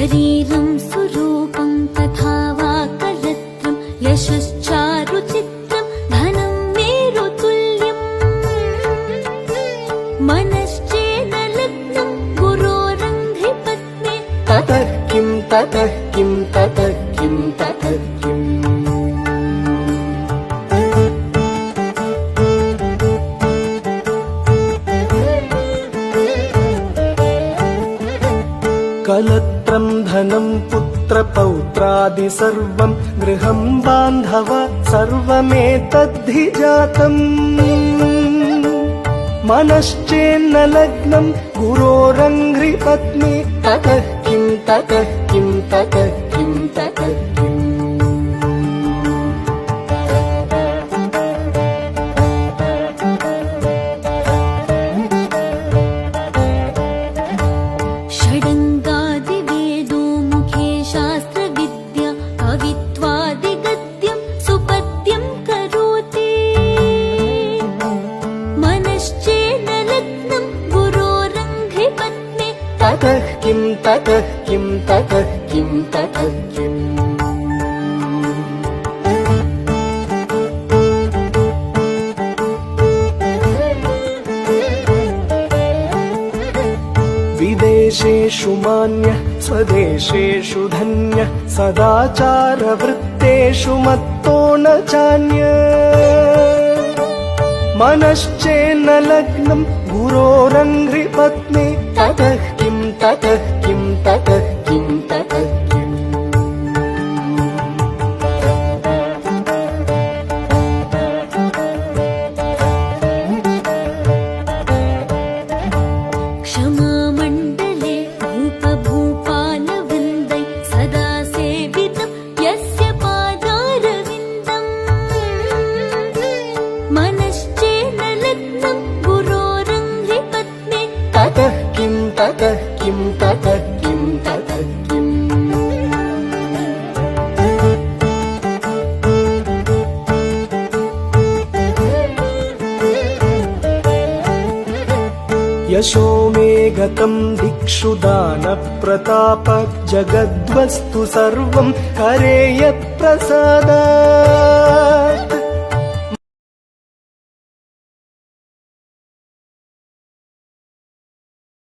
शरीरं सुरूपं तथा वा कलत्रं यशश्चारुचित्रं धनं मेरुतुल्यम् मनश्चेन लग्नं गुरोरङ्घ्रिपत्ने ततः किं ततः किं ततः किं ततः किम् कलत्रं धनं पुत्रपौत्रादि सर्वं गृहं बान्धव सर्वमेतद्धि जातम् मनश्चेन्न लग्नं गुरोरङ्घ्रिपत्नी ततः किं ततः किं ततः किं ततः किम् षडङ्गादिवेदो मुखे शास्त्रविद्या कवित्वादिगद्यं सुपद्यं करोति मनश्चेन लग्नं गुरोरङ्घ्रिपत्ने ततः किं ततः किं ततः किं ततः किम् विदेशेषु मान्यः स्वदेशेषु धन्यः सदाचारवृत्तेषु मत्तो न चान्यः मनश्चेन्न लग्नं गुरोरङ्घ्रिपत्नी ततः किं ततः किं ततः किं ततः किम् क्षमामण्डले भूपभूपालवृन्दै सदा सेवितं यस्य पादारविन्दम् मनश्चेन लग्नं गुरोरङ्घ्रिपत्ने ततः किं ततः किं ततः किं ततः किम् यशो मे गतं दिक्षु दानप्रताप जगद्वस्तु सर्वं करे यत्प्रसादात्